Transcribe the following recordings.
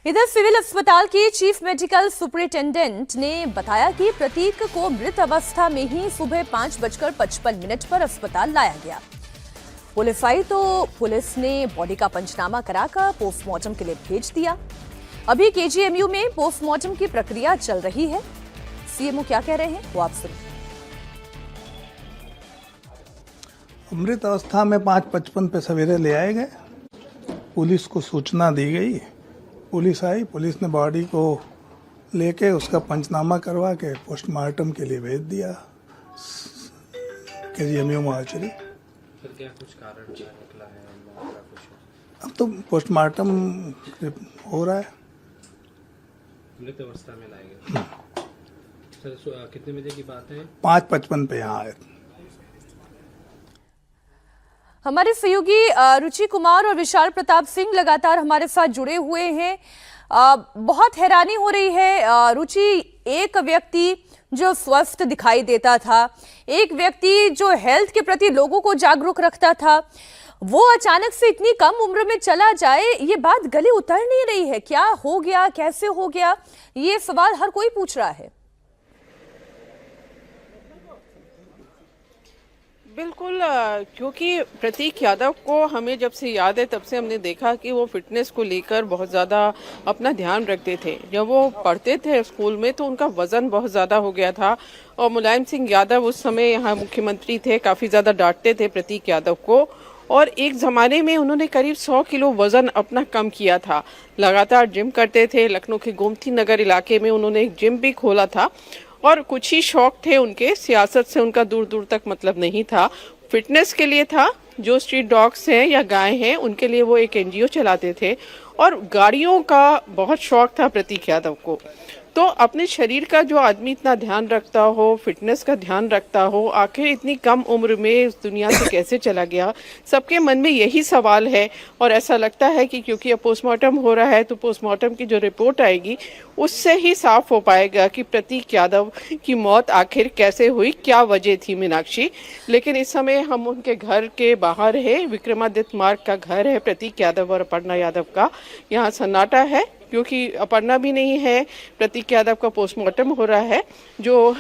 इधर सिविल अस्पताल के चीफ मेडिकल सुपरिटेंडेंट ने बताया कि प्रतीक को मृत अवस्था में ही सुबह 5:55 पर अस्पताल लाया गया। पुलिस आई तो पुलिस ने बॉडी का पंचनामा कराकर पोस्टमार्टम के लिए भेज दिया। अभी केजीएमयू में पोस्टमार्टम की प्रक्रिया चल रही है। सीएमओ क्या कह रहे हैं वो आप सुनिए। मृत अवस्था में 5:55 पे सवेरे ले आए गए। पुलिस को सूचना दी गई, पुलिस आई, पुलिस ने बॉडी को लेके उसका पंचनामा करवा के पोस्टमार्टम के लिए भेज दिया केजीएमयू मोर्चरी। फिर क्या कुछ कारण क्या निकला है? अब तो पोस्टमार्टम हो रहा है। मृत अवस्था में लाए गए। सर कितने बजे की बात है? 5:55 पे यहाँ आए। हमारे सहयोगी रुचि कुमार और विशाल प्रताप सिंह लगातार हमारे साथ जुड़े हुए हैं। बहुत हैरानी हो रही है रुचि, एक व्यक्ति जो स्वस्थ दिखाई देता था, एक व्यक्ति जो हेल्थ के प्रति लोगों को जागरूक रखता था, वो अचानक से इतनी कम उम्र में चला जाए, ये बात गले उतर नहीं रही है। क्या हो गया, कैसे हो गया, ये सवाल हर कोई पूछ रहा है। बिल्कुल, क्योंकि प्रतीक यादव को हमें जब से याद है तब से हमने देखा कि वो फिटनेस को लेकर बहुत ज़्यादा अपना ध्यान रखते थे। जब वो पढ़ते थे स्कूल में तो उनका वजन बहुत ज़्यादा हो गया था और मुलायम सिंह यादव उस समय यहाँ मुख्यमंत्री थे, काफ़ी ज़्यादा डांटते थे प्रतीक यादव को। और एक ज़माने में उन्होंने करीब 100 किलो वज़न अपना कम किया था। लगातार जिम करते थे। लखनऊ के गोमती नगर इलाके में उन्होंने एक जिम भी खोला था और कुछ ही शौक थे उनके, सियासत से उनका दूर दूर तक मतलब नहीं था, फिटनेस के लिए था। जो स्ट्रीट डॉग्स हैं या गाय हैं उनके लिए वो एक एनजीओ चलाते थे और गाड़ियों का बहुत शौक था प्रतीक यादव को। तो अपने शरीर का जो आदमी इतना ध्यान रखता हो, फिटनेस का ध्यान रखता हो, आखिर इतनी कम उम्र में इस दुनिया से कैसे चला गया, सबके मन में यही सवाल है। और ऐसा लगता है कि क्योंकि अब पोस्टमार्टम हो रहा है तो पोस्टमार्टम की जो रिपोर्ट आएगी उससे ही साफ हो पाएगा कि प्रतीक यादव की मौत आखिर कैसे हुई, क्या वजह थी मीनाक्षी। लेकिन इस समय हम उनके घर के बाहर है, विक्रमादित्य मार्ग का घर है प्रतीक यादव और अपर्णा यादव का। यहाँ सन्नाटा है क्योंकि अपर्णा भी नहीं है, प्रतीक यादव का पोस्टमार्टम हो रहा है। जो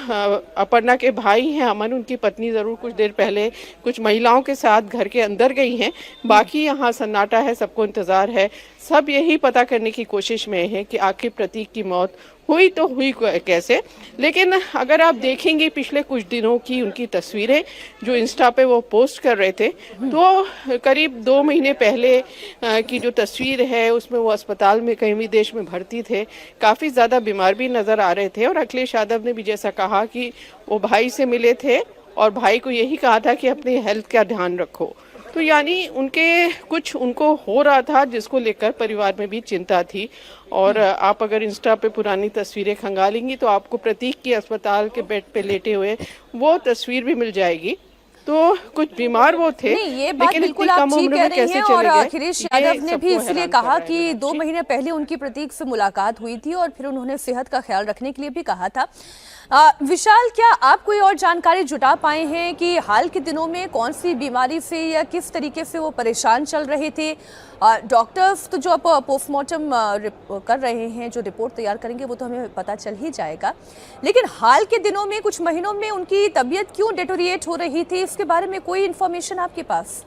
अपर्णा के भाई हैं अमन, उनकी पत्नी ज़रूर कुछ देर पहले कुछ महिलाओं के साथ घर के अंदर गई हैं। बाकी यहाँ सन्नाटा है, सबको इंतज़ार है। सब यही पता करने की कोशिश में है कि आखिर प्रतीक की मौत हुई तो हुई कैसे। लेकिन अगर आप देखेंगे पिछले कुछ दिनों की उनकी तस्वीरें जो इंस्टा पे वो पोस्ट कर रहे थे, तो करीब 2 महीने पहले की जो तस्वीर है उसमें वो अस्पताल में कहीं विदेश में भर्ती थे, काफ़ी ज़्यादा बीमार भी नज़र आ रहे थे। और अखिलेश यादव ने भी जैसा कहा कि वो भाई से मिले थे और भाई को यही कहा था कि अपनी हेल्थ का ध्यान रखो। तो यानी उनको हो रहा था जिसको लेकर परिवार में भी चिंता थी। और आप अगर इंस्टा पे पुरानी तस्वीरें खंगालेंगी तो आपको प्रतीक की अस्पताल के बेड पे लेटे हुए वो तस्वीर भी मिल जाएगी। तो कुछ बीमार वो थे, ये बात लेकिन बिल्कुल आप ठीक कह रही हैं। और अखिलेश यादव ने भी इसलिए कहा कि 2 महीने पहले उनकी प्रतीक से मुलाकात हुई थी और फिर उन्होंने सेहत का ख्याल रखने के लिए भी कहा था। विशाल, क्या आप कोई और जानकारी जुटा पाए हैं कि हाल के दिनों में कौन सी बीमारी से या किस तरीके से वो परेशान चल रहे थे? डॉक्टर्स तो जो पोस्टमार्टम कर रहे हैं, जो रिपोर्ट तैयार करेंगे वो तो हमें पता चल ही जाएगा, लेकिन हाल के दिनों में कुछ महीनों में उनकी तबीयत क्यों डिटोरिएट हो रही थी, इसके बारे में कोई इन्फॉर्मेशन आपके पास?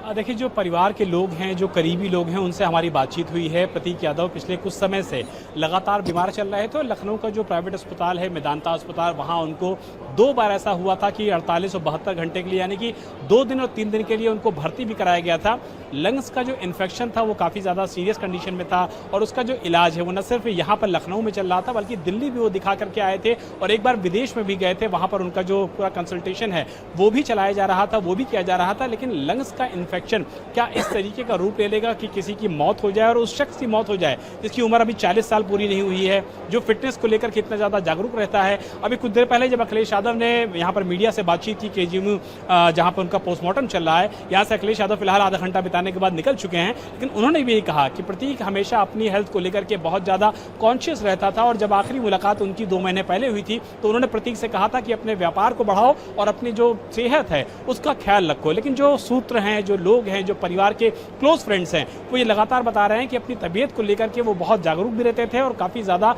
देखिए, जो परिवार के लोग हैं, जो करीबी लोग हैं, उनसे हमारी बातचीत हुई है। प्रतीक यादव पिछले कुछ समय से लगातार बीमार चल रहे थे। लखनऊ का जो प्राइवेट अस्पताल है मेदांता अस्पताल, वहाँ उनको 2 बार ऐसा हुआ था कि 48 और 72 घंटे के लिए, यानी कि 2 दिन और 3 दिन के लिए उनको भर्ती भी कराया गया था। लंग्स का जो इन्फेक्शन था वो काफ़ी ज़्यादा सीरियस कंडीशन में था और उसका जो इलाज है वो न सिर्फ यहाँ पर लखनऊ में चल रहा था बल्कि दिल्ली भी वो दिखा करके आए थे और एक बार विदेश में भी गए थे। वहाँ पर उनका जो पूरा कंसल्टेशन है वो भी चलाया जा रहा था, वो भी किया जा रहा था। लेकिन लंग्स का इन्फेक्शन क्या इस तरीके का रूप ले लेगा कि किसी की मौत हो जाए और उस शख्स की मौत हो जाए जिसकी उम्र अभी 40 साल पूरी नहीं हुई है, जो फिटनेस को लेकर कितना ज़्यादा जागरूक रहता है। अभी कुछ देर पहले जब अखिलेश यादव यादव ने यहाँ पर मीडिया से बातचीत की, केजीएमयू जहाँ पर उनका पोस्टमार्टम चल रहा है। यहाँ से अखिलेश यादव फिलहाल आधा घंटा बिताने के बाद निकल चुके हैं, लेकिन उन्होंने भी यही कहा कि प्रतीक हमेशा अपनी हेल्थ को लेकर के बहुत ज़्यादा कॉन्शियस रहता था और जब आखिरी मुलाकात उनकी 2 महीने पहले हुई थी तो उन्होंने प्रतीक से कहा था कि अपने व्यापार को बढ़ाओ और अपनी जो सेहत है उसका ख्याल रखो। लेकिन जो सूत्र हैं, जो लोग हैं, जो परिवार के क्लोज फ्रेंड्स हैं, वो ये लगातार बता रहे हैं कि अपनी तबीयत को लेकर के वो बहुत जागरूक भी रहते थे और काफ़ी ज़्यादा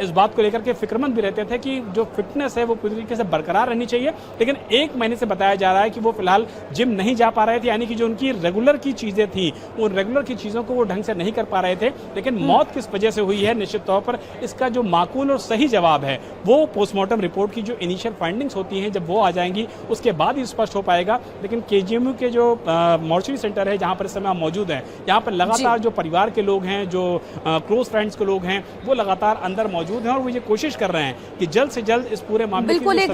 इस बात को लेकर के फिक्रमंद भी रहते थे कि जो फिटनेस है वो पूरी तरीके से बरकरार रहनी चाहिए। लेकिन 1 महीने से बताया जा रहा है कि वो फिलहाल जिम नहीं जा पा रहे थे, यानी कि जो उनकी रेगुलर की चीज़ें थी उन रेगुलर की चीज़ों को वो ढंग से नहीं कर पा रहे थे। लेकिन मौत किस वजह से हुई है, निश्चित तौर पर इसका जो माकूल और सही जवाब है वो पोस्टमार्टम रिपोर्ट की जो इनिशियल फाइंडिंग्स होती हैं जब वो आ जाएंगी उसके बाद ही स्पष्ट हो पाएगा। लेकिन केजीएमयू के जो मॉर्चरी सेंटर है जहाँ पर इस समय हम मौजूद हैं, यहाँ पर लगातार जो परिवार के लोग हैं, जो क्लोज फ्रेंड्स के लोग हैं, वो लगातार अंदर मौजूद हैं और वो ये कोशिश कर रहे हैं कि जल्द से जल्द इस पूरे मामले बिल्कुल एक